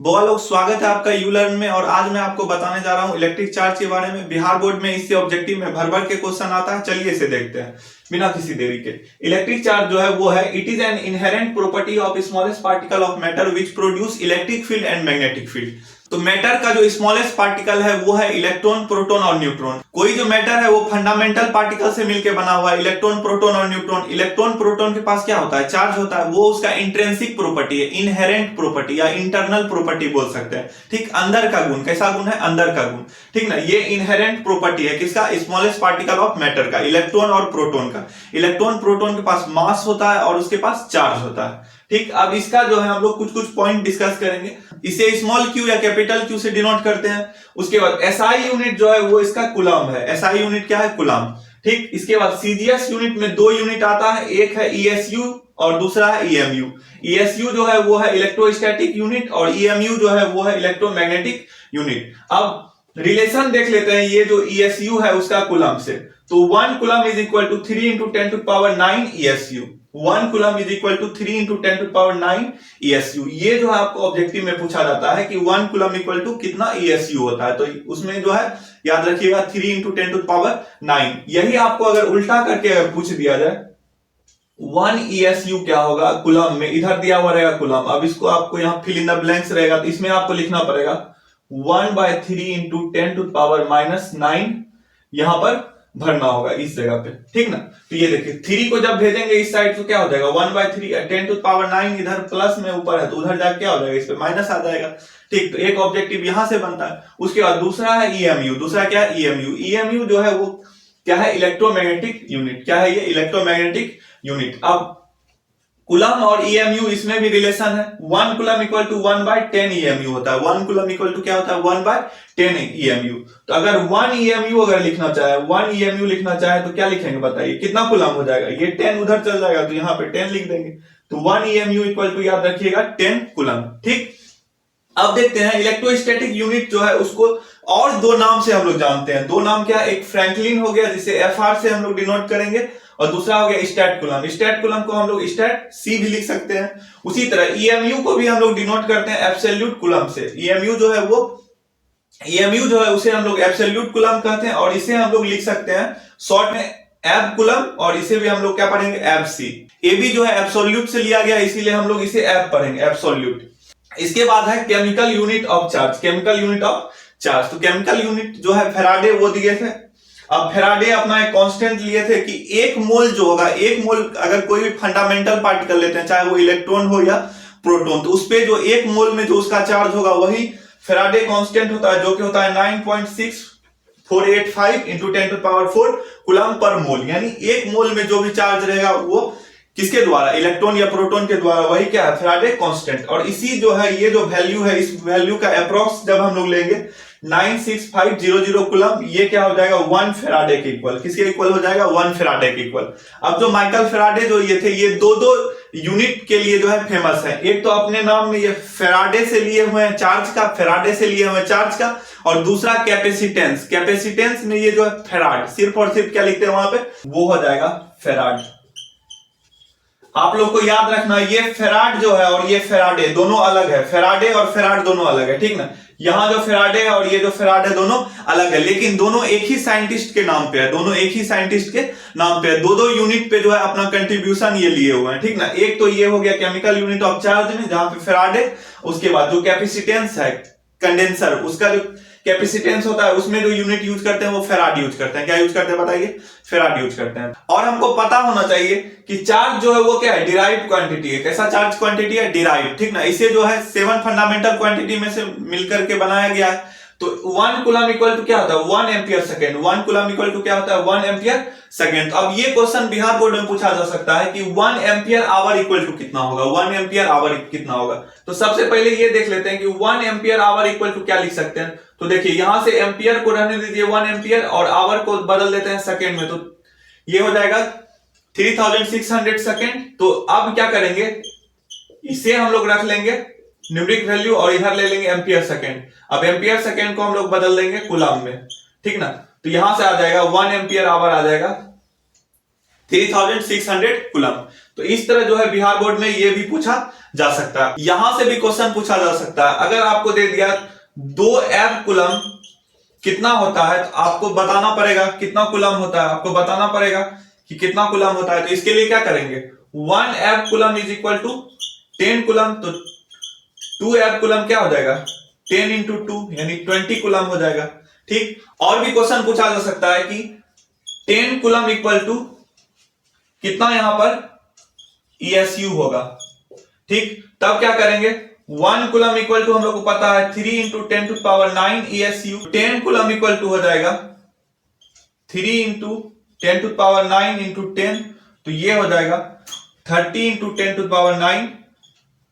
बहुत लोग स्वागत है आपका यूलर्न में। और आज मैं आपको बताने जा रहा हूं इलेक्ट्रिक चार्ज के बारे में। बिहार बोर्ड में इससे ऑब्जेक्टिव में भर भर के क्वेश्चन आता है। चलिए इसे देखते हैं बिना किसी देरी के। इलेक्ट्रिक चार्ज जो है वो है it is an inherent property of smallest particle of matter which produce electric field and magnetic field. तो मैटर का जो स्मॉलेस्ट पार्टिकल है वो है इलेक्ट्रॉन, प्रोटॉन और न्यूट्रॉन। कोई जो मैटर है वो फंडामेंटल पार्टिकल से मिलकर बना हुआ है, इलेक्ट्रॉन, प्रोटॉन और न्यूट्रॉन। इलेक्ट्रॉन प्रोटॉन के पास क्या होता है? चार्ज होता है। वो उसका इंट्रिंसिक प्रॉपर्टी है, इनहेरेंट प्रॉपर्टी या इंटरनल प्रॉपर्टी बोल सकते हैं। ठीक, अंदर का गुण। कैसा गुण है? अंदर का गुण। ठीक ना, ये इनहेरेंट प्रॉपर्टी है किसका? स्मॉलेस्ट पार्टिकल ऑफ मैटर का, इलेक्ट्रॉन और प्रोटॉन का। इलेक्ट्रॉन प्रोटॉन के पास मास होता है और उसके पास चार्ज होता है। ठीक, अब इसका जो है हम लोग कुछ पॉइंट डिस्कस करेंगे। इसे स्मॉल क्यू या कैपिटल क्यू से डिनोट करते हैं। उसके बाद एसआई यूनिट जो है वो इसका कूलम है। एसआई यूनिट क्या है? कूलम। ठीक, इसके बाद सीजीएस यूनिट में दो यूनिट आता है, एक है ईएसयू और दूसरा है ईएमयू। ईएसयू जो है वो है इलेक्ट्रोस्टैटिक यूनिट और ईएमयू जो है वो है इलेक्ट्रोमैग्नेटिक यूनिट। अब रिलेशन देख लेते हैं ये जो ईएसयू है उसका कूलम से। तो 1 coulomb is equal to 3 into 10 to power 9 ESU. 1 coulomb is equal to 3 into 10 to power 9 ESU. ये जो है आपको ऑब्जेक्टिव में पूछा जाता है कि 1 कूलम इक्वल टू कितना ईएसयू होता है। तो उसमें जो है याद रखिएगा 3 इंटू 10 टू पावर 9। यही आपको अगर उल्टा करके अगर पूछ दिया जाए 1 ईएसयू क्या होगा कूलम में, इधर दिया हुआ रहेगा कूलम। अब इसको आपको यहाँ फिल इन द ब्लैंक्स रहेगा, तो इसमें आपको लिखना पड़ेगा 1/3 इंटू 10 टू पावर -9 यहां पर भरना होगा इस जगह पे। ठीक ना, तो ये देखिए 3 को जब भेजेंगे इस साइड तो क्या हो जाएगा 1/3 10 टू पावर 9 इधर प्लस में ऊपर है तो उधर जाके क्या हो जाएगा, इस पे माइनस आ जाएगा। ठीक, तो एक ऑब्जेक्टिव यहां से बनता है। उसके बाद दूसरा है ईएमयू। दूसरा क्या है? ईएमयू। ईएमयू जो है वो क्या है? Electromagnetic unit. क्या है ये? Electromagnetic unit. अब कूलम और ईएमयू इसमें भी रिलेशन है। 1 कूलम इक्वल टू 1/10 ईएमयू होता है। 1 कूलम इक्वल टू क्या होता है? 1/10 ईएमयू। तो अगर 1 ईएमयू अगर लिखना चाहे, 1 ईएमयू लिखना चाहे तो क्या लिखेंगे बताइए? कितना कूलम हो जाएगा? ये 10 उधर चल जाएगा तो यहाँ पे 10 लिख देंगे। तो 1 ईएमयू इक्वल टू याद रखिएगा 10 कूलम। ठीक, अब देखते हैं इलेक्ट्रोस्टैटिक यूनिट जो है उसको और दो नाम से हम लोग जानते हैं। दो नाम क्या? एक फ्रैंकलिन हो गया जिसे एफआर से हम लोग डिनोट करेंगे, और दूसरा हो गया स्टैट कूलम। स्टैट कूलम को हम लोग स्टैट सी भी लिख सकते हैं। उसी तरह ईएमयू को भी हम लोग डिनोट करते हैं एब्सोल्यूट कूलम से। ईएमयू जो है उसे हम लोग एब्सोल्यूट कूलम कहते हैं, और इसे हम लोग लिख सकते हैं शॉर्ट में एब कूलम, और इसे भी हम लोग क्या पढ़ेंगे? एब सी। ए भी जो है एब्सोल्यूट से लिया गया, इसीलिए हम लोग इसे एब पढ़ेंगे, एब्सोल्यूट। इसके बाद है chemical unit of charge. Chemical unit of charge, तो केमिकल यूनिट जो है फेराडे वो दिए थे। अब फेराडे अपना एक कांस्टेंट लिए थे कि 1 मोल जो होगा, 1 मोल अगर कोई भी फंडामेंटल पार्टिकल लेते हैं चाहे वो इलेक्ट्रॉन हो या प्रोटॉन, तो उस पे जो 1 मोल में जो उसका चार्ज होगा वही फेराडे कांस्टेंट होता है, जो कि होता है 9.6485 into 10 to power 4 coulomb per मोल। यानी 1 मोल में जो भी चार्ज रहेगा वो किसके द्वारा? इलेक्ट्रॉन या प्रोटॉन के द्वारा। वही क्या है? Faraday constant. और इसी जो है ये जो वैल्यू है, इस वैल्यू का अप्रोक्स जब हम लोग लेंगे 96500 कूलम, ये क्या हो जाएगा? 1 फेराडे के इक्वल। किसके इक्वल हो जाएगा? 1 फेराडे के इक्वल। अब जो माइकल फेराडे जो ये थे, ये दो यूनिट के लिए जो है फेमस है। एक तो अपने नाम में ये फेराडे से लिए हुए हैं चार्ज का, फेराडे से लिए हुए हैं चार्ज का, और दूसरा कैपेसिटेंस। कैपेसिटेंस में ये जो है फेराड, सिर्फ और सिर्फ क्या लिखते हैं वहां पे? वो हो जाएगा फेराड। आप लोग को याद रखना ये फेराड जो है और ये फेराडे दोनों अलग है। फेराडे और फेराड दोनों अलग है। ठीक ना, यहां जो फेराडे है और ये जो फेराड है दोनों अलग है, लेकिन दोनों एक ही साइंटिस्ट के नाम पे है। दोनों एक ही साइंटिस्ट के नाम पे है। दो यूनिट पे जो है अपना कंट्रीब्यूशन ये लिए हुए हैं। ठीक ना, एक तो ये हो गया केमिकल यूनिट ऑफ चार्ज में जहां पे फेराडे, उसके बाद जो कैपेसिटेंस है कंडेंसर, उसका जो कैपेसिटेंस होता है उसमें जो यूनिट यूज करते हैं वो फेराड यूज करते हैं। क्या यूज करते हैं बताइए? फेराड यूज करते हैं। और हमको पता होना चाहिए कि चार्ज जो है वो क्या है? डिराइव्ड क्वांटिटी है। कैसा चार्ज क्वांटिटी है? डिराइव्ड। ठीक ना, इसे जो है 7 फंडामेंटल क्वांटिटी में से मिलकर के बनाया गया है। तो 1 कूलम इक्वल टू क्या होता है? 1 ampere second. 1 coulomb equal to क्या होता है? 1 एम्पियर सेकेंड। अब ये क्वेश्चन बिहार बोर्ड में पूछा जा सकता है कि 1 एम्पियर आवर इक्वल टू कितना होगा? 1 एम्पियर आवर कितना होगा? तो सबसे पहले ये देख लेते हैं कि 1 एम्पियर आवर इक्वल टू क्या लिख सकते हैं। तो देखिए यहां से एम्पियर को रहने दीजिए 1 एम्पियर, और आवर को बदल देते हैं सेकेंड में, तो ये हो जाएगा 3600 सेकेंड। तो अब क्या करेंगे? इसे हम लोग रख लेंगे न्यूमेरिक वैल्यू और इधर ले लेंगे एम्पियर सेकेंड। अब एम्पियर सेकेंड को हम लोग बदल देंगे कूलम में। ठीक ना, तो यहां से आ जाएगा 1 एम्पियर आवर आ जाएगा 3600 कूलम। तो इस तरह जो है बिहार बोर्ड में ये भी पूछा जा सकता है। यहां से भी क्वेश्चन पूछा जा सकता है। अगर आपको दे दिया 2 एफ कूलम कितना होता है, तो आपको बताना पड़ेगा कितना कूलम होता है, आपको बताना पड़ेगा कि कितना कूलम होता है। तो इसके लिए क्या करेंगे, 1 F coulomb is equal to 10 coulomb, तो 2 एफ कूलम क्या हो जाएगा 10 इंटू 2 यानी 20 कूलम हो जाएगा। ठीक, और भी क्वेश्चन पूछा जा सकता है कि 10 कूलम इक्वल टू कितना यहां पर ESU होगा। ठीक, तब क्या करेंगे, 1 कूलम इक्वल टू हम लोग को पता है 3 into 10 to power 9 ESU। 10 coulomb equal to हो जाएगा 3 इंटू 10 टू पावर 9 इंटू 10, तो ये हो जाएगा 30 इंटू 10 टू पावर 9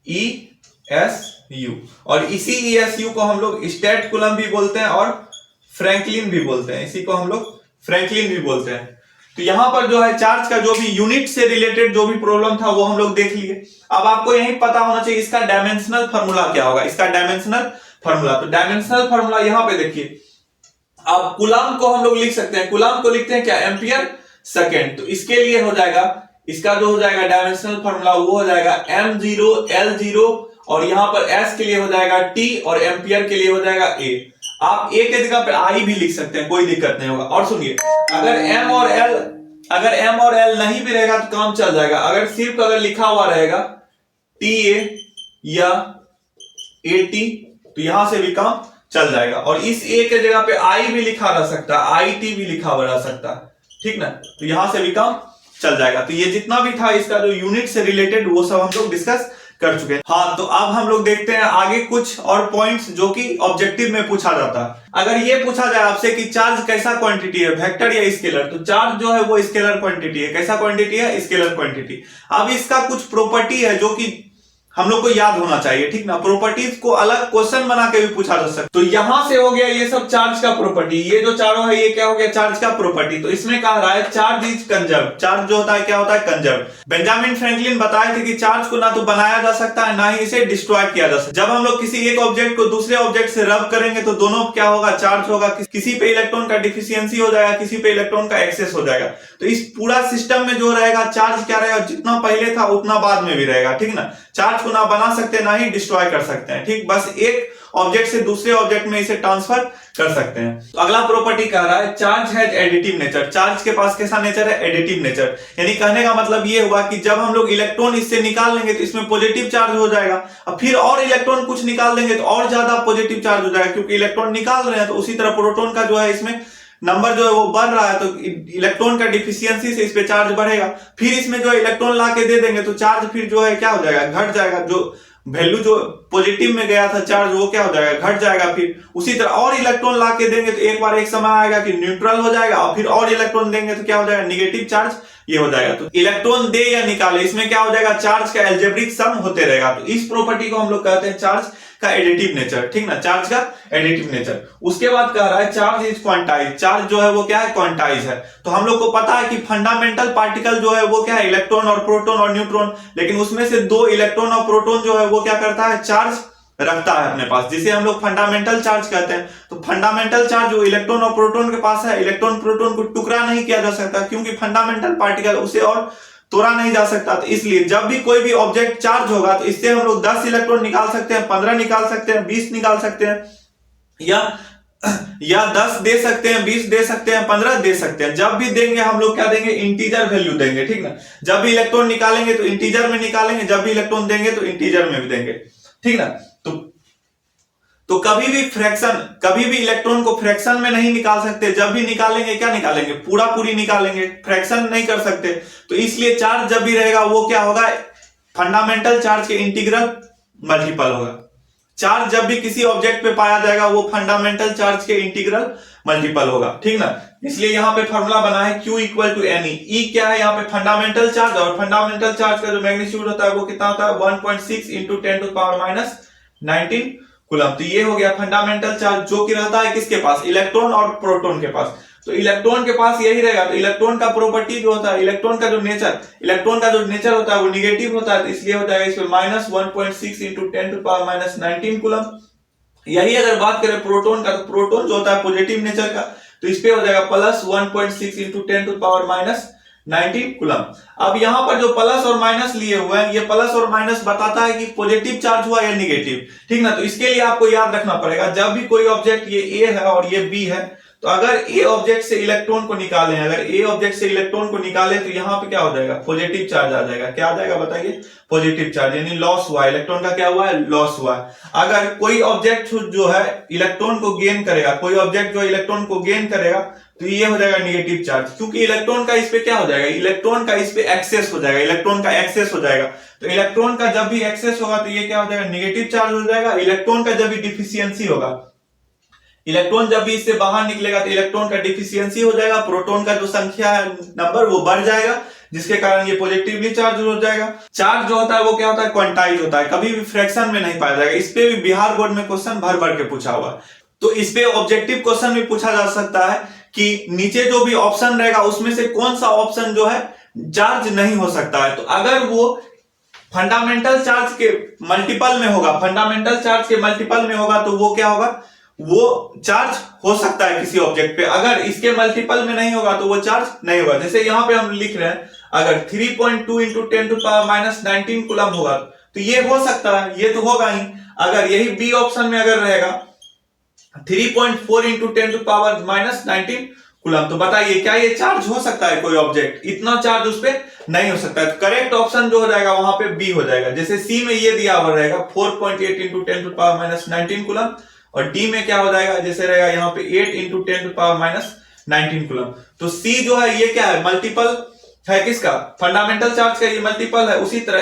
ESU। और इसी ESU को हम लोग स्टेट कूलम भी बोलते हैं और फ्रैंकलिन भी बोलते हैं, इसी को हम लोग फ्रैंकलिन भी बोलते हैं। तो यहां पर जो है चार्ज का जो भी यूनिट से रिलेटेड जो भी प्रॉब्लम था वो हम लोग देख लिए। अब आपको यही पता होना चाहिए इसका डायमेंशनल फार्मूला क्या होगा, इसका डायमेंशनल फार्मूला। तो डायमेंशनल फार्मूला यहां पे देखिए, अब कूलम को हम लोग लिख सकते हैं, कूलम को लिखते हैं क्या एम्पियर सेकेंड। तो इसके लिए हो जाएगा, इसका जो हो जाएगा डायमेंशनल फार्मूला वो हो जाएगा M0 L0, और यहां पर S के लिए हो जाएगा T और एम्पियर के लिए हो जाएगा A। आप A के जगह पे I भी लिख सकते हैं, कोई दिक्कत नहीं होगा। और सुनिए, अगर M और L नहीं भी रहेगा तो काम चल जाएगा। अगर लिखा हुआ रहेगा TA या AT तो यहां से भी काम चल जाएगा। और इस A के जगह पे I भी लिखा रह सकता है, IT भी लिखा हुआ रह सकता है, ठीक ना, तो यहां से भी काम चल जाएगा। तो ये जितना भी था इसका जो यूनिट से रिलेटेड वो सब हम लोग डिस्कस कर चुके हैं। हाँ, तो अब हम लोग देखते हैं आगे कुछ और पॉइंट्स जो कि ऑब्जेक्टिव में पूछा जाता है। अगर ये पूछा जाए आपसे कि चार्ज कैसा क्वांटिटी है, वेक्टर या स्केलर, तो चार्ज जो है वो स्केलर क्वांटिटी है। कैसा क्वांटिटी है, स्केलर क्वांटिटी। अब इसका कुछ प्रॉपर्टी है जो कि हम लोग को याद होना चाहिए, ठीक ना। प्रॉपर्टीज को अलग क्वेश्चन बना के भी पूछा जा सकता है। तो यहां से हो गया ये सब चार्ज का प्रॉपर्टी, ये जो चारों है ये क्या हो गया चार्ज का प्रॉपर्टी। तो इसमें कह रहा है चार्ज इज कंजर्व। चार्ज जो होता है क्या होता है, कंजर्व। बेंजामिन फ्रैंकलिन बताए थे कि चार्ज को ना तो बनाया जा सकता है ना ही इसे डिस्ट्रॉय किया जा सकता है। जब हम लोग किसी एक ऑब्जेक्ट को दूसरे ऑब्जेक्ट से रब करेंगे तो दोनों क्या होगा, चार्ज होगा। किसी पे इलेक्ट्रॉन का डिफिशियंसी हो जाएगा, किसी पे इलेक्ट्रॉन का एक्सेस हो जाएगा। तो इस पूरा सिस्टम में जो रहेगा चार्ज क्या रहेगा, जितना पहले था उतना बाद में भी रहेगा, ठीक ना। चार्ज को ना बना सकते ना ही डिस्ट्रॉय कर सकते हैं, ठीक। बस एक ऑब्जेक्ट से दूसरे ऑब्जेक्ट में इसे ट्रांसफर कर सकते हैं। तो अगला प्रॉपर्टी कह रहा है charge has additive nature. Charge के पास कैसा नेचर है, एडिटिव नेचर। यानी कहने का मतलब ये हुआ कि जब हम लोग इलेक्ट्रॉन इससे निकाल लेंगे तो इसमें पॉजिटिव चार्ज हो जाएगा, अब फिर और इलेक्ट्रॉन कुछ निकाल देंगे तो और ज्यादा पॉजिटिव चार्ज हो जाएगा, क्योंकि इलेक्ट्रॉन निकाल रहे हैं। तो उसी तरह प्रोटॉन का जो है इसमें नंबर जो है वो बढ़ रहा है, तो इलेक्ट्रॉन का डिफिशियंसी से इस पे चार्ज बढ़ेगा। फिर इसमें जो इलेक्ट्रॉन ला के दे देंगे तो चार्ज फिर जो है क्या हो जाएगा, घट जाएगा। जो वैल्यू जो पॉजिटिव में गया था चार्ज वो क्या हो जाएगा, घट जाएगा। फिर उसी तरह और इलेक्ट्रॉन ला के देंगे तो एक बार एक समय आएगा कि न्यूट्रल हो जाएगा, और फिर और इलेक्ट्रॉन देंगे तो क्या हो जाएगा, निगेटिव चार्ज ये हो जाएगा। तो इलेक्ट्रॉन दे या निकाले इसमें क्या हो जाएगा, चार्ज का एल्जेब्रिक सम होते रहेगा। तो इस प्रॉपर्टी को हम लोग कहते हैं चार्ज का एडिटिव नेचर, ठीक ना, चार्ज का एडिटिव नेचर। उसके बाद कह रहा है चार्ज इज क्वांटाइज। चार्ज जो है वो क्या है, क्वांटाइज है। तो हम लोग को पता है कि फंडामेंटल पार्टिकल जो है वो क्या है, इलेक्ट्रॉन और प्रोटॉन और न्यूट्रॉन। लेकिन उसमें से 2 इलेक्ट्रॉन और प्रोटॉन जो है वो क्या करता है, चार्ज रखता है अपने पास, जिसे हम लोग फंडामेंटल चार्ज कहते हैं। तो फंडामेंटल चार्ज जो इलेक्ट्रॉन और प्रोटॉन के पास है, इलेक्ट्रॉन प्रोटॉन को टुकड़ा नहीं किया जा सकता, क्योंकि फंडामेंटल पार्टिकल उसे और तोड़ा नहीं जा सकता। तो इसलिए जब भी कोई भी ऑब्जेक्ट चार्ज होगा तो इससे हम लोग 10 इलेक्ट्रॉन निकाल सकते हैं, 15 निकाल सकते हैं, 20 निकाल सकते हैं, या 10 दे सकते हैं, 20 दे सकते हैं, 15 दे सकते हैं। जब भी देंगे हम लोग क्या देंगे, इंटीजर वैल्यू देंगे, ठीक ना। जब भी इलेक्ट्रॉन निकालेंगे तो इंटीजर में निकालेंगे, जब भी इलेक्ट्रॉन देंगे तो इंटीजर में भी देंगे, ठीक ना। तो कभी भी इलेक्ट्रॉन को फ्रैक्शन में नहीं निकाल सकते। जब भी निकालेंगे क्या निकालेंगे, पूरी निकालेंगे, फ्रैक्शन नहीं कर सकते। तो इसलिए चार्ज जब भी रहेगा वो क्या होगा, फंडामेंटल चार्ज के इंटीग्रल मल्टीपल होगा। चार्ज जब भी किसी ऑब्जेक्ट पे पाया जाएगा वो फंडामेंटल चार्ज के इंटीग्रल मल्टीपल होगा, ठीक ना। इसलिए यहाँ पे फॉर्मूला बना है Q equal to NE। E क्या है यहाँ पे, फंडामेंटल चार्ज, और फंडामेंटल चार्ज का जो मैग्नीट्यूड होता है वो कितना होता है, 1.6 into 10 to power minus 19 coulomb. तो ये हो गया फंडामेंटल चार्ज, जो कि रहता है किसके पास, इलेक्ट्रॉन और प्रोटॉन के पास। तो इलेक्ट्रॉन के पास यही रहेगा। तो इलेक्ट्रॉन का प्रॉपर्टी जो होता है, इलेक्ट्रॉन का जो नेचर होता है वो निगेटिव होता है। तो इसलिए हो जाएगा इसमें minus 1.6 into 10 to power minus 19 coulomb. यही अगर बात करें प्रोटॉन का, तो प्रोटॉन जो होता है पॉजिटिव नेचर का, तो इस पे हो जाएगा plus 1.6 into 10 to power minus 19 coulomb. अब यहाँ पर जो प्लस और माइनस लिए हुए हैं, ये प्लस और माइनस बताता है कि पॉजिटिव चार्ज हुआ या निगेटिव, ठीक ना। तो इसके लिए आपको याद रखना पड़ेगा, जब भी कोई ऑब्जेक्ट, ये ए है और ये बी है, तो अगर ए ऑब्जेक्ट से इलेक्ट्रॉन को निकालें, अगर ए ऑब्जेक्ट से इलेक्ट्रॉन को निकालें तो यहाँ पे क्या हो जाएगा, पॉजिटिव चार्ज आ जाएगा। क्या आ जाएगा बताइए, पॉजिटिव चार्ज, यानी लॉस हुआ, इलेक्ट्रॉन का क्या हुआ है, लॉस हुआ है। अगर कोई ऑब्जेक्ट जो है इलेक्ट्रॉन को गेन करेगा, कोई ऑब्जेक्ट जो इलेक्ट्रॉन को गेन करेगा, तो ये हो जाएगा निगेटिव चार्ज, क्योंकि इलेक्ट्रॉन का इस पे क्या हो जाएगा, इलेक्ट्रॉन का इस पे एक्सेस हो जाएगा, इलेक्ट्रॉन का एक्सेस हो जाएगा। तो इलेक्ट्रॉन का जब भी एक्सेस होगा तो ये क्या हो जाएगा, निगेटिव चार्ज हो जाएगा। इलेक्ट्रॉन का जब भी डिफिशियंसी होगा, इलेक्ट्रॉन जब भी इससे बाहर निकलेगा तो इलेक्ट्रॉन का डिफिशियंसी हो जाएगा, प्रोटॉन का जो संख्या है, नंबर, वो बढ़ जाएगा, जिसके कारण ये पॉजिटिवली चार्ज हो जाएगा। चार्ज जो होता है वो क्या होता है, क्वांटाइज होता है, कभी भी फ्रैक्शन में नहीं पाया जाएगा। इस पे भी बिहार बोर्ड में क्वेश्चन भर भर के पूछा हुआ। तो इस पे ऑब्जेक्टिव क्वेश्चन भी पूछा जा सकता है कि नीचे जो भी ऑप्शन रहेगा उसमें से कौन सा ऑप्शन जो है चार्ज नहीं हो सकता है। तो अगर वो फंडामेंटल चार्ज के मल्टीपल में होगा, फंडामेंटल चार्ज के मल्टीपल में होगा, तो वो क्या होगा, वो चार्ज हो सकता है किसी ऑब्जेक्ट पे। अगर इसके मल्टीपल में नहीं होगा तो वो चार्ज नहीं होगा। जैसे यहां पे हम लिख रहे हैं, अगर 3.2 इंटू 10⁻⁻19 कूलम होगा तो ये हो सकता है, ये तो होगा ही। अगर यही बी ऑप्शन में अगर रहेगा 3.4 इंटू 10⁻⁻19 कूलम, तो बताइए क्या ये चार्ज हो सकता है कोई ऑब्जेक्ट, इतना चार्ज उस पर नहीं हो सकता है। तो करेक्ट ऑप्शन जो हो जाएगा वहां पे बी हो जाएगा। जैसे सी में ये दिया हुआ रहेगा 4.8 इंटू 10⁻⁻19 कूलम, और डी में क्या हो जाएगा, जैसे रहेगा यहाँ पे 8 इंटू 10⁻⁻19 कूलम। तो सी जो है ये क्या है, मल्टीपल है किसका, फंडामेंटल चार्ज का, ये मल्टीपल है। उसी तरह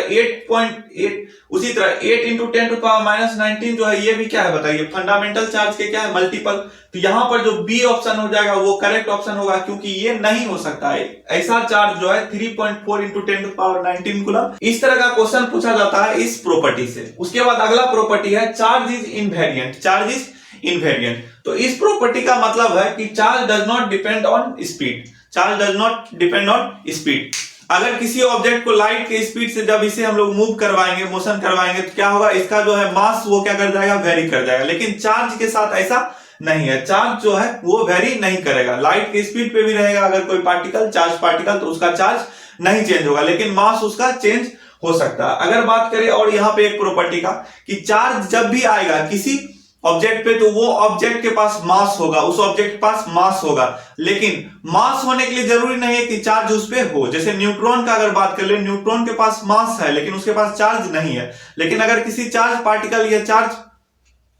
8 इंटू 10⁻⁻19 जो है ये भी क्या है बताइए, फंडामेंटल चार्ज के क्या है, मल्टीपल। तो यहां पर जो बी ऑप्शन हो जाएगा वो करेक्ट ऑप्शन होगा, क्योंकि ये नहीं हो सकता है ऐसा चार्ज जो है 3.4 इंटू 10⁻19 कूलम। इस तरह का क्वेश्चन पूछा जाता है इस प्रॉपर्टी से। उसके बाद अगला प्रॉपर्टी है charge is invariant, charge is invariant. तो इस प्रॉपर्टी का मतलब है कि charge does not depend on speed, charge does not depend on speed. अगर किसी ऑब्जेक्ट को लाइट के स्पीड से जब इसे हम लोग मूव करवाएंगे, मोशन करवाएंगे, तो क्या होगा, इसका जो है मास वो क्या कर जाएगा, वेरी कर जाएगा। लेकिन चार्ज के साथ ऐसा नहीं है, चार्ज जो है वो वेरी नहीं करेगा। लाइट के स्पीड पे भी रहेगा अगर कोई पार्टिकल, चार्ज पार्टिकल, तो उसका चार्ज नहीं चेंज होगा, लेकिन मास उसका चेंज हो सकता है। अगर बात करें और यहाँ पे एक प्रॉपर्टी का कि चार्ज जब भी आएगा किसी ऑब्जेक्ट पे, तो वो ऑब्जेक्ट के पास मास होगा, उस ऑब्जेक्ट के पास मास होगा। लेकिन मास होने के लिए जरूरी नहीं है कि चार्ज उस पे हो। जैसे न्यूट्रॉन का अगर बात कर ले, न्यूट्रॉन के पास मास है लेकिन उसके पास चार्ज नहीं है। लेकिन अगर किसी चार्ज पार्टिकल या चार्ज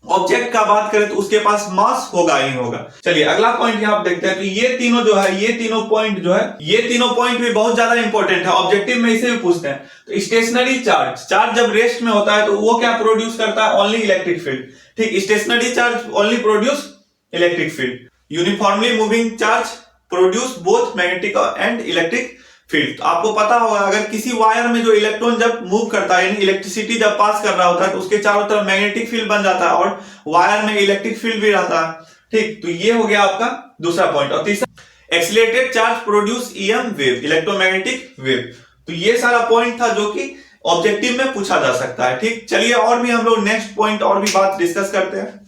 ऑब्जेक्ट का बात करें तो उसके पास मास होगा ही होगा। चलिए अगला पॉइंट यहाँ देखते हैं। तो ये तीनों जो है, ये तीनों पॉइंट जो है, ये तीनों पॉइंट भी बहुत ज्यादा इंपॉर्टेंट है, ऑब्जेक्टिव में इसे भी पूछते हैं। तो स्टेशनरी चार्ज, चार्ज जब रेस्ट में होता है तो वो क्या प्रोड्यूस करता है, ओनली इलेक्ट्रिक फील्ड। ठीक, stationary charge only produce electric field. Uniformly moving charge produce both magnetic and electric field. तो आपको पता होगा अगर किसी वायर में जो इलेक्ट्रॉन जब मूव करता है, यानी इलेक्ट्रिसिटी जब पास कर रहा होता है, तो उसके चारों तरफ मैग्नेटिक फील्ड बन जाता है और वायर में इलेक्ट्रिक फील्ड भी रहता है। ठीक, तो ये हो गया आपका दूसरा पॉइंट। और तीसरा, accelerated charge produce EM wave, electromagnetic wave. तो ये सारा पॉइंट था जो कि ऑब्जेक्टिव में पूछा जा सकता है। ठीक, चलिए और भी हम लोग नेक्स्ट पॉइंट और भी बात डिस्कस करते हैं।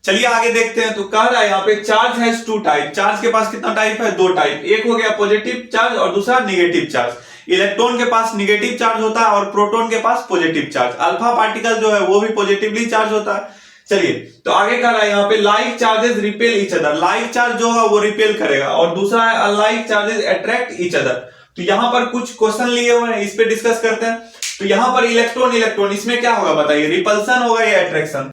चलिए आगे देखते हैं। तो कह रहा है यहाँ पे charge has two type, charge के पास कितना टाइप है, दो टाइप। एक हो गया पॉजिटिव चार्ज और दूसरा नेगेटिव चार्ज। इलेक्ट्रॉन के पास नेगेटिव चार्ज होता है और प्रोटॉन के पास पॉजिटिव चार्ज। अल्फा पार्टिकल जो है वो भी पॉजिटिवली चार्ज होता है। चलिए तो आगे कह रहा है यहाँ पे like charges repel each other, like charge जो होगा वो रिपेल करेगा, और दूसरा है unlike charges attract each other. तो यहाँ पर कुछ क्वेश्चन लिए हुए हैं, इस पे डिस्कस करते हैं। तो यहाँ पर इलेक्ट्रॉन इलेक्ट्रॉन, इसमें क्या होगा बताइए, रिपल्सन होगा या अट्रैक्शन।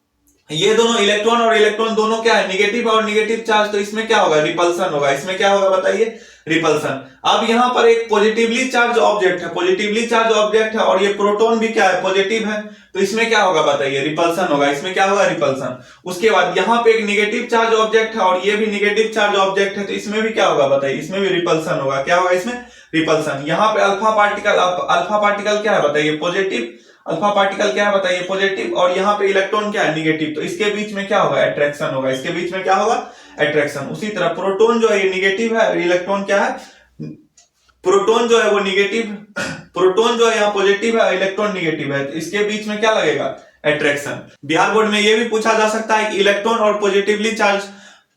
ये दोनों इलेक्ट्रॉन और इलेक्ट्रॉन दोनों क्या है, नेगेटिव और नेगेटिव चार्ज, तो इसमें क्या होगा, रिपल्सन होगा। इसमें क्या होगा बताइए, रिपल्सन। अब यहाँ पर एक पॉजिटिवली चार्ज ऑब्जेक्ट है, पॉजिटिवली चार्ज ऑब्जेक्ट है, और ये प्रोटॉन भी क्या है, पॉजिटिव है, तो इसमें क्या होगा बताइए, रिपल्सन होगा। इसमें क्या होगा, रिपल्सन। उसके बाद यहाँ पे एक नेगेटिव चार्ज ऑब्जेक्ट है और ये भी नेगेटिव चार्ज ऑब्जेक्ट है, तो इसमें भी क्या होगा बताइए, इसमें भी रिपल्सन होगा। क्या होगा इसमें, रिपल्सन। यहाँ पे अल्फा पार्टिकल क्या है बताइए, पॉजिटिव। अल्फा पार्टिकल क्या है बताइए, पॉजिटिव, और यहाँ पे इलेक्ट्रॉन क्या है, निगेटिव। तो इसके बीच में क्या होगा, अट्रैक्शन होगा। इसके बीच में क्या होगा, अट्रैक्शन। उसी तरह प्रोटॉन जो है ये निगेटिव है और इलेक्ट्रॉन क्या है, प्रोटॉन जो है वो निगेटिव, प्रोटॉन जो है यहाँ पॉजिटिव है, इलेक्ट्रॉन निगेटिव है, तो इसके बीच में क्या लगेगा, अट्रैक्शन। बिहार बोर्ड में ये भी पूछा जा सकता है कि इलेक्ट्रॉन और पॉजिटिवली चार्ज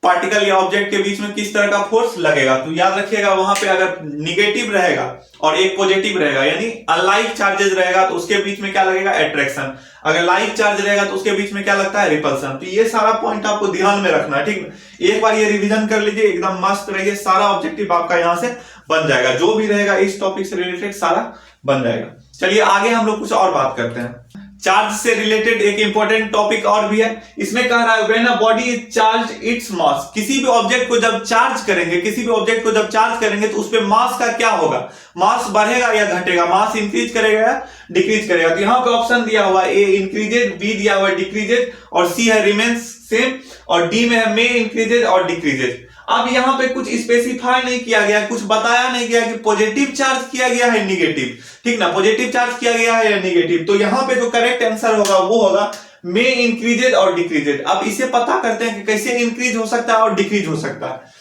पार्टिकल या ऑब्जेक्ट के बीच में किस तरह का फोर्स लगेगा। तो याद रखिएगा वहां पे अगर निगेटिव रहेगा और एक पॉजिटिव रहेगा यानी अनलाइक चार्जेस रहेगा तो उसके बीच में क्या लगेगा, अट्रैक्शन। अगर लाइक चार्ज रहेगा तो उसके बीच में क्या लगता है, रिपल्सन। तो ये सारा पॉइंट आपको ध्यान में रखना है, ठीक है। एक बार ये रिवीजन कर लीजिए, एकदम मस्त रहिए, सारा ऑब्जेक्टिव आपका यहां से बन जाएगा, जो भी रहेगा इस टॉपिक से रिलेटेड सारा बन जाएगा। चलिए आगे हम लोग कुछ और बात करते हैं। चार्ज से रिलेटेड एक इंपॉर्टेंट टॉपिक और भी है, इसमें कह रहा है when a body is charged its mass. किसी भी ऑब्जेक्ट को जब चार्ज करेंगे, किसी भी ऑब्जेक्ट को जब चार्ज करेंगे तो उस पे मास का क्या होगा, मास बढ़ेगा या घटेगा, मास इंक्रीज करेगा या डिक्रीज करेगा। तो यहां पे ऑप्शन दिया हुआ है, ए इंक्रीजेज, बी दिया हुआ है डिक्रीजेज, और सी है रिमेन्स सेम, और डी में है मे इंक्रीजेज और डिक्रीजेज। अब यहां पे कुछ स्पेसिफाई नहीं किया गया, कुछ बताया नहीं गया कि पॉजिटिव चार्ज किया गया है निगेटिव, ठीक ना, पॉजिटिव चार्ज किया गया है या निगेटिव। तो यहां पे जो करेक्ट आंसर होगा वो होगा मे इंक्रीजेज और डिक्रीजेज। अब इसे पता करते हैं कि कैसे इंक्रीज हो सकता है और डिक्रीज हो सकता है।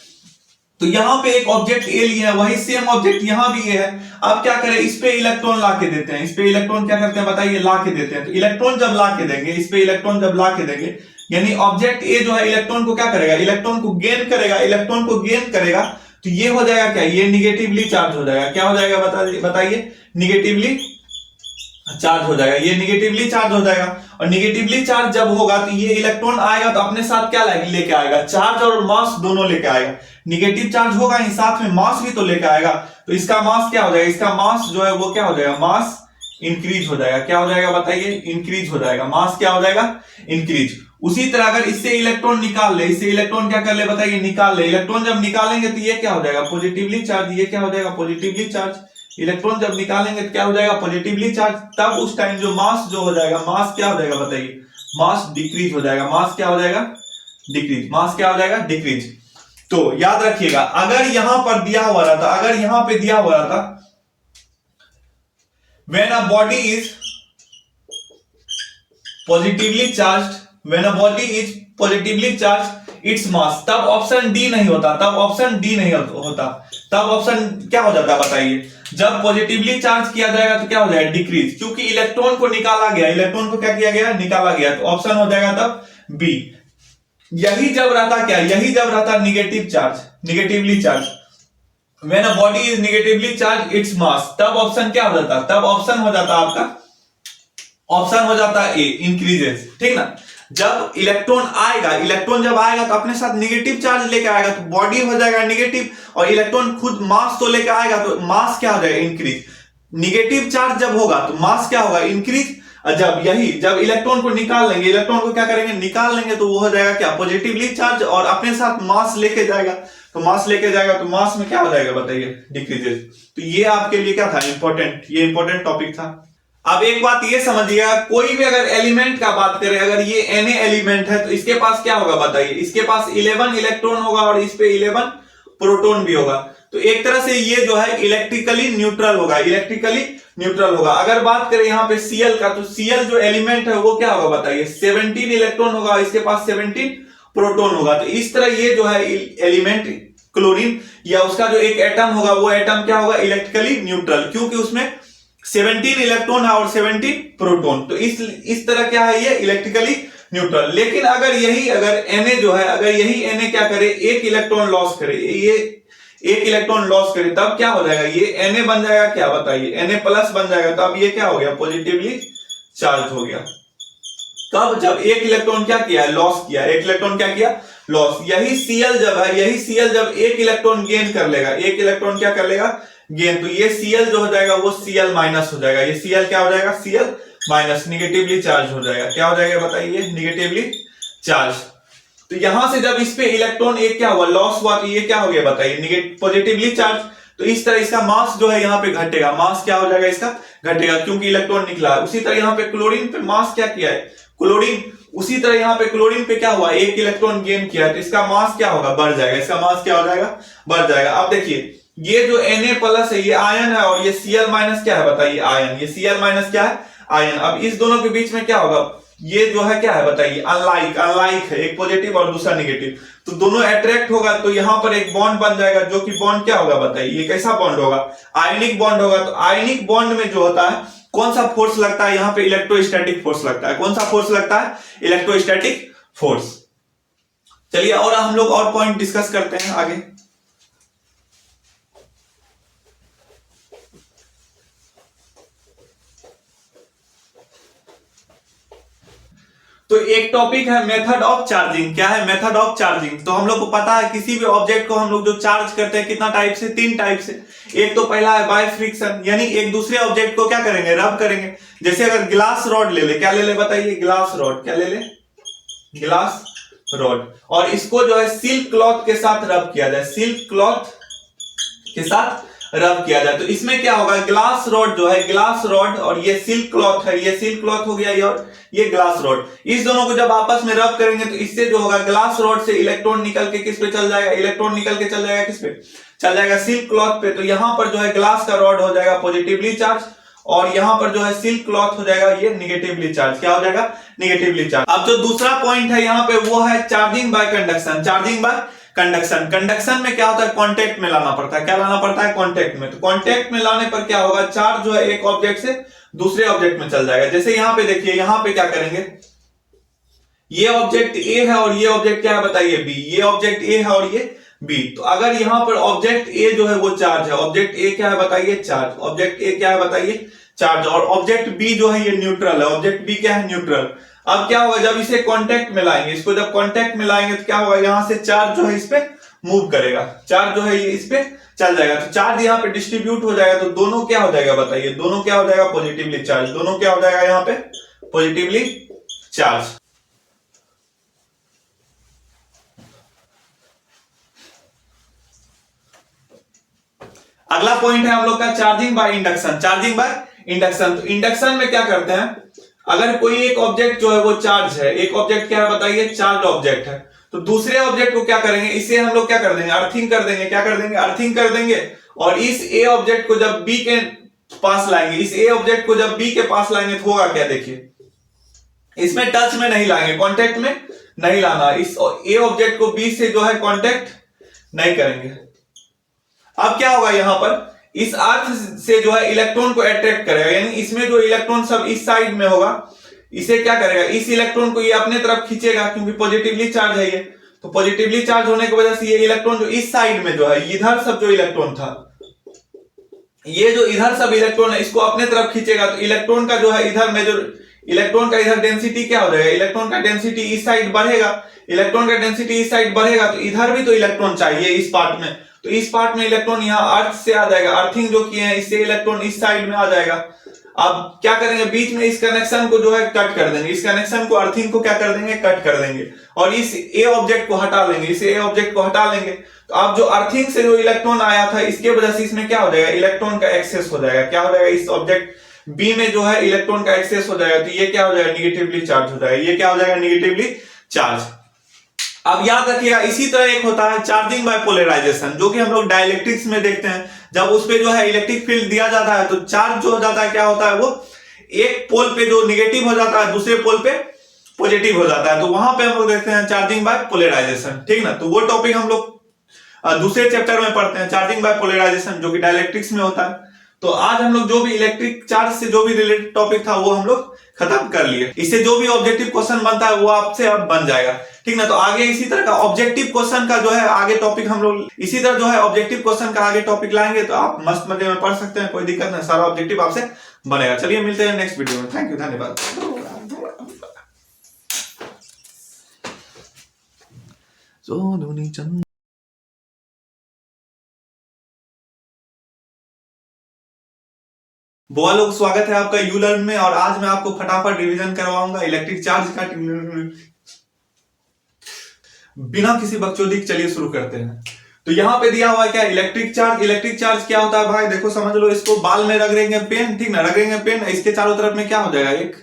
तो यहां पे एक ऑब्जेक्ट ए लिया है, वही सेम ऑब्जेक्ट यहां भी है। अब क्या करें, इस पे इलेक्ट्रॉन ला के देते हैं, इस पे इलेक्ट्रॉन क्या करते हैं बताइए, ला के देते हैं। तो इलेक्ट्रॉन जब ला के देंगे, इस पे इलेक्ट्रॉन जब ला के देंगे, यानी ऑब्जेक्ट ए जो है इलेक्ट्रॉन को क्या करेगा, इलेक्ट्रॉन को गेन करेगा, इलेक्ट्रॉन को गेन करेगा। तो ये हो जाएगा क्या, ये निगेटिवली चार्ज हो जाएगा। क्या हो जाएगा बताइए, निगेटिवली चार्ज हो जाएगा, ये निगेटिवली चार्ज हो जाएगा। और निगेटिवली चार्ज जब होगा तो ये इलेक्ट्रॉन आएगा तो अपने साथ क्या लेके आएगा, चार्ज और मास दोनों लेके आएगा। निगेटिव चार्ज होगा ही, साथ में मास भी तो लेके आएगा। तो इसका मास क्या हो जाएगा, इसका मास जो है वो क्या हो जाएगा, मास इंक्रीज हो जाएगा। क्या हो जाएगा बताइए, इंक्रीज हो जाएगा, मास क्या हो जाएगा, इंक्रीज। उसी तरह अगर इससे इलेक्ट्रॉन निकाल ले, इससे इलेक्ट्रॉन क्या कर ले बताइए, निकाल ले। इलेक्ट्रॉन जब निकालेंगे तो ये क्या हो जाएगा, पॉजिटिवली चार्ज, ये क्या हो जाएगा, पॉजिटिवली चार्ज। इलेक्ट्रॉन जब निकालेंगे तो क्या हो जाएगा, पॉजिटिवली चार्ज। तब उस टाइम जो मास जो हो जाएगा, मास क्या हो जाएगा बताइए, मास डिक्रीज हो जाएगा। मास क्या हो जाएगा, डिक्रीज। मास क्या हो जाएगा, डिक्रीज। तो याद रखिएगा, अगर यहां पर दिया हुआ रहता, अगर यहां पे दिया हुआ रहता when a body is positively charged, when a body is positively charged its mass, तब ऑप्शन डी नहीं होता, तब ऑप्शन डी नहीं होता। तब ऑप्शन क्या हो जाता बताइए, जब पॉजिटिवली चार्ज किया जाएगा तो क्या हो जाएगा, डिक्रीज, क्योंकि इलेक्ट्रॉन को निकाला गया, इलेक्ट्रॉन को क्या किया गया, निकाला गया। तो ऑप्शन हो जाएगा तब बी। यही जब रहता क्या, यही जब रहता negative charge, negatively charge, when a body is negatively charge its mass, तब ऑप्शन क्या हो जाता, तब ऑप्शन हो जाता आपका, ऑप्शन हो जाता ए इंक्रीजेस, ठीक ना। जब इलेक्ट्रॉन आएगा, इलेक्ट्रॉन जब आएगा तो अपने साथ निगेटिव चार्ज लेके आएगा, तो बॉडी हो जाएगा निगेटिव, और इलेक्ट्रॉन खुद मास तो लेके आएगा, तो मास क्या हो जाएगा, इंक्रीज। निगेटिव चार्ज जब होगा तो मास क्या होगा, इंक्रीज। जब इलेक्ट्रॉन को निकाल लेंगे, इलेक्ट्रॉन को क्या करेंगे, निकाल लेंगे, तो वो हो जाएगा क्या, पॉजिटिवली चार्ज, और अपने साथ मास लेके जाएगा। तो मास लेके जाएगा तो मास में क्या हो जाएगा बताइए, डिक्रीजेस। तो ये आपके लिए क्या था, इंपॉर्टेंट, ये इंपॉर्टेंट टॉपिक था। अब एक बात ये समझिएगा, कोई भी अगर एलिमेंट का बात करें, अगर ये Na एलिमेंट है तो इसके पास क्या होगा बताइए, इसके पास 11 इलेक्ट्रॉन होगा और इस पे 11 प्रोटॉन भी होगा। तो एक तरह से ये जो है इलेक्ट्रिकली न्यूट्रल होगा, इलेक्ट्रिकली न्यूट्रल होगा। अगर बात करें यहाँ पे Cl का, तो Cl जो एलिमेंट है वो क्या होगा बताइए, 17 इलेक्ट्रॉन होगा, इसके पास 17 प्रोटॉन होगा। तो इस तरह ये जो है एलिमेंट क्लोरीन या उसका जो एक एटम होगा, वो एटम क्या होगा, इलेक्ट्रिकली न्यूट्रल, क्योंकि उसमें 17 इलेक्ट्रॉन है और 17 प्रोटॉन। तो इस तरह क्या है, ये इलेक्ट्रिकली न्यूट्रल। लेकिन अगर Na जो है, अगर यही Na क्या करे, एक इलेक्ट्रॉन लॉस करे, ये एक इलेक्ट्रॉन लॉस करे, तब क्या हो जाएगा, ये Na बन जाएगा क्या बताइए, Na प्लस बन जाएगा। तब ये क्या हो गया, पॉजिटिवली चार्ज हो गया। तब जब एक इलेक्ट्रॉन क्या किया, लॉस किया, एक इलेक्ट्रॉन क्या किया, लॉस। यही Cl जब है, यही Cl जब एक इलेक्ट्रॉन गेन कर लेगा, एक इलेक्ट्रॉन क्या कर लेगा, गेन, तो ये Cl जो हो जाएगा वो Cl माइनस हो जाएगा। ये Cl क्या हो जाएगा, Cl माइनस, निगेटिवली चार्ज हो जाएगा। क्या हो जाएगा बताइए, निगेटिवली चार्ज। तो यहां से जब इस पे इलेक्ट्रॉन एक क्या हुआ, लॉस हुआ, तो ये क्या हो गया बताइए, पॉजिटिवली चार्ज। तो इस तरह इसका मास जो है यहाँ पे घटेगा, मास क्या हो जाएगा इसका, घटेगा, क्योंकि इलेक्ट्रॉन निकला है। उसी तरह यहाँ पे क्लोरीन पे मास क्या किया है, क्लोरीन, उसी तरह यहाँ पे क्लोरीन पे क्या हुआ, एक इलेक्ट्रॉन गेन किया है, तो इसका मास क्या होगा, बढ़ जाएगा, इसका मास क्या हो जाएगा, बढ़ जाएगा। अब देखिए, ये जो Na प्लस है ये आयन है, और ये Cl माइनस क्या है बताइए, आयन, ये Cl माइनस क्या है, आयन। अब इस दोनों के बीच में क्या होगा, ये जो है क्या है बताइए, अनलाइक है, एक पॉजिटिव और दूसरा नेगेटिव, तो दोनों अट्रैक्ट होगा, तो यहां पर एक बॉन्ड बन जाएगा, जो कि बॉन्ड क्या होगा बताइए, ये कैसा बॉन्ड होगा, आयनिक बॉन्ड होगा। तो आयनिक बॉन्ड में जो होता है, कौन सा फोर्स लगता है, यहाँ पे इलेक्ट्रोस्टैटिक फोर्स लगता है। कौन सा फोर्स लगता है, इलेक्ट्रोस्टैटिक फोर्स। चलिए और हम लोग और पॉइंट डिस्कस करते हैं आगे। तो एक टॉपिक है मेथड ऑफ चार्जिंग। क्या है मेथड ऑफ चार्जिंग? तो हम लोग को पता है किसी भी ऑब्जेक्ट को हम लोग जो चार्ज करते हैं कितना टाइप से, 3 टाइप से। एक तो पहला है बाय फ्रिक्शन, यानी एक दूसरे ऑब्जेक्ट को क्या करेंगे, रब करेंगे। जैसे अगर ग्लास रॉड ले ले, क्या ले ले बताइए, ग्लास रॉड, क्या ले ले, ग्लास रॉड। और इसको जो है सिल्क क्लॉथ के साथ रब किया जाए, सिल्क क्लॉथ के साथ रब किया जाए, तो इसमें क्या होगा, ग्लास रॉड जो है, ग्लास रॉड और ये सिल्क क्लॉथ है, ये सिल्क क्लॉथ हो गया और ये ग्लास रॉड, इस दोनों को जब आपस में रब करेंगे तो इससे जो होगा ग्लास रॉड से इलेक्ट्रॉन निकल के किस पे चल जाएगा, इलेक्ट्रॉन निकल के चल जाएगा किस पे, चल जाएगा सिल्क क्लॉथ पे। तो यहां पर जो है ग्लास का रॉड हो जाएगा पॉजिटिवली चार्ज और यहां पर जो है सिल्क क्लॉथ हो जाएगा ये निगेटिवली चार्ज। क्या हो जाएगा, निगेटिवली चार्ज। अब जो दूसरा पॉइंट है यहां पे वो है charging by conduction. Charging by conduction, conduction में क्या होता है, कांटेक्ट में लाना पड़ता है। क्या लाना पड़ता है, कांटेक्ट में। तो कांटेक्ट में लाने पर क्या होगा, चार्ज जो है एक ऑब्जेक्ट से दूसरे ऑब्जेक्ट में चल जाएगा। जैसे यहां पे देखिए, यहां पे क्या करेंगे, ये ऑब्जेक्ट ए है और ये ऑब्जेक्ट क्या है बताइए, बी। ये ऑब्जेक्ट ए है और ये बी। तो अगर यहां पर ऑब्जेक्ट ए जो है वो चार्ज है, ऑब्जेक्ट ए क्या है बताइए, चार्ज, ऑब्जेक्ट ए क्या है बताइए, चार्ज। और ऑब्जेक्ट बी जो है ये न्यूट्रल है, ऑब्जेक्ट बी क्या है, न्यूट्रल। अब क्या होगा, जब इसे कांटेक्ट में लाएंगे, इसको जब कांटेक्ट में लाएंगे तो क्या होगा, यहां से चार्ज जो है इस पे मूव करेगा, चार्ज जो है ये इस पे चल जाएगा। तो चार्ज यहां पे डिस्ट्रीब्यूट हो जाएगा, तो दोनों क्या हो जाएगा बताइए, दोनों क्या हो जाएगा, पॉजिटिवली चार्ज। दोनों क्या हो जाएगा यहां पे, पॉजिटिवली चार्ज। अगला पॉइंट है हम लोग का charging by induction. Charging by induction, तो इंडक्शन में क्या करते हैं, अगर कोई एक ऑब्जेक्ट जो है वो चार्ज है, एक ऑब्जेक्ट क्या है बताइए, चार्ज ऑब्जेक्ट है, तो दूसरे ऑब्जेक्ट को क्या करेंगे, इसे हम लोग क्या कर देंगे, अर्थिंग कर देंगे। क्या कर देंगे, अर्थिंग कर देंगे। और इस ए ऑब्जेक्ट को जब बी के पास लाएंगे, इस ए ऑब्जेक्ट को जब बी के पास लाएंगे तो होगा क्या, देखिए इसमें टच में नहीं लाएंगे, कांटेक्ट में नहीं लाना, इस ए ऑब्जेक्ट को बी से जो है कांटेक्ट नहीं करेंगे। अब क्या होगा, यहां पर इस अर्थ से जो है इलेक्ट्रॉन को अट्रैक्ट करेगा, यानी इसमें जो इलेक्ट्रॉन सब इस साइड में होगा, इसे क्या करेगा, इस इलेक्ट्रॉन को ये अपने तरफ खींचेगा, क्योंकि पॉजिटिवली चार्ज है ये। तो पॉजिटिवली चार्ज होने की वजह से ये इलेक्ट्रॉन जो इस साइड में जो है, इधर सब जो इलेक्ट्रॉन था, ये जो इधर सब इलेक्ट्रॉन है इसको अपने तरफ खींचेगा। तो इलेक्ट्रॉन का जो है इधर में जो इलेक्ट्रॉन का इधर डेंसिटी क्या हो जाएगा, इलेक्ट्रॉन का डेंसिटी इस साइड बढ़ेगा, इलेक्ट्रॉन का डेंसिटी इस साइड बढ़ेगा, तो इधर भी तो इलेक्ट्रॉन चाहिए इस पार्ट में। तो इस पार्ट में इलेक्ट्रॉन यहां अर्थ से आ जाएगा, अर्थिंग जो किए हैं इससे इलेक्ट्रॉन इस साइड में आ जाएगा। अब क्या करेंगे, बीच में इस कनेक्शन को जो है कट कर देंगे, इस कनेक्शन को, अर्थिंग को क्या कर देंगे, कट कर देंगे। और इस ए ऑब्जेक्ट को हटा लेंगे, इस ए ऑब्जेक्ट को हटा लेंगे। तो अब जो अर्थिंग से जो इलेक्ट्रॉन आया था इसके वजह से इसमें क्या हो जाएगा, इलेक्ट्रॉन का एक्सेस हो जाएगा। क्या हो जाएगा, इस ऑब्जेक्ट बी में जो है इलेक्ट्रॉन का एक्सेस हो जाएगा, तो ये क्या हो जाएगा, निगेटिवली चार्ज हो जाएगा। ये क्या हो जाएगा, निगेटिवली चार्ज। अब याद रखिएगा, इसी तरह एक होता है चार्जिंग बाय पोलराइजेशन, जो कि हम लोग डाइलेक्ट्रिक्स में देखते हैं। जब उस पे जो है इलेक्ट्रिक फील्ड दिया जाता है तो चार्ज जो हो जाता है, क्या होता है, वो एक पोल पे जो निगेटिव हो जाता है दूसरे पोल पे पॉजिटिव हो जाता है। तो वहां पे हम लोग देखते हैं चार्जिंग बाय पोलराइजेशन, ठीक ना। तो वो टॉपिक हम लोग दूसरे चैप्टर में पढ़ते हैं, चार्जिंग बाय पोलराइजेशन, जो कि डाइलेक्ट्रिक्स में होता है। तो आज हम लोग जो भी इलेक्ट्रिक चार्ज से जो भी रिलेटेड टॉपिक था वो हम लोग खत्म कर लिए। इससे जो भी ऑब्जेक्टिव क्वेश्चन बनता है वो आपसे अब बन जाएगा, ठीक ना। तो आगे इसी तरह का ऑब्जेक्टिव क्वेश्चन का जो है आगे टॉपिक हम लोग इसी तरह जो है ऑब्जेक्टिव क्वेश्चन का आगे टॉपिक लाएंगे, तो आप मस्त मजे में पढ़ सकते हैं, कोई दिक्कत नहीं, सारा ऑब्जेक्टिव आपसे बनेगा। चलिए मिलते हैं नेक्स्ट वीडियो में, थैंक यू, धन्यवाद। बुआ लोग, स्वागत है आपका यू लर्न में, और आज मैं आपको फटाफट रिवीजन करवाऊंगा इलेक्ट्रिक चार्ज का। बिना किसी बकचोदी के चलिए शुरू करते हैं। तो यहां पे दिया हुआ है क्या, इलेक्ट्रिक चार्ज। इलेक्ट्रिक चार्ज क्या होता है भाई, देखो समझ लो, इसको बाल में रगड़ेंगे पेन, ठीक ना, रगड़ेंगे पेन, इसके चारों तरफ में क्या हो जाएगा, एक।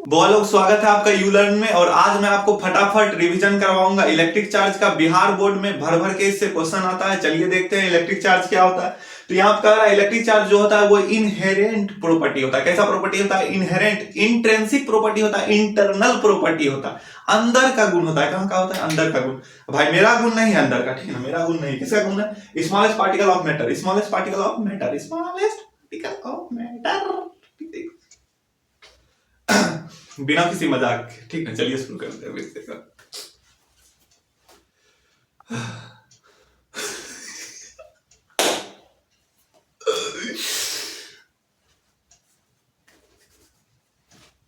बुआ लोग, स्वागत है आपका यू लर्न में, और आज मैं आपको फटाफट रिवीजन करवाऊंगा इलेक्ट्रिक चार्ज का। बिहार बोर्ड में भर भर के इससे क्वेश्चन आता है। चलिए देखते हैं इलेक्ट्रिक चार्ज क्या होता है। तो यहां पर कह रहा है इलेक्ट्रिक चार्ज जो होता है वो इनहेरेंट प्रॉपर्टी होता है। कैसा प्रॉपर्टी होता है, इनहेरेंट। इंट्रिंसिक प्रॉपर्टी होता है, इंटरनल प्रॉपर्टी होता है, अंदर का गुण होता है। कहां का होता है, अंदर का गुण। भाई मेरा गुण नहीं है अंदर का, ठीक है, मेरा गुण नहीं, किसका गुण है, smallest particle of matter, smallest particle of matter, smallest particle of matter. बिना किसी मजाक, ठीक है, चलिए शुरू करते हैं।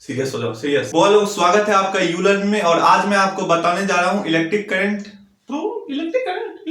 सीरियस हो जाओ, सीरियस बोलो। स्वागत है आपका यूलर्न में और आज मैं आपको बताने जा रहा हूँ इलेक्ट्रिक करंट। तो इलेक्ट्रिक करंट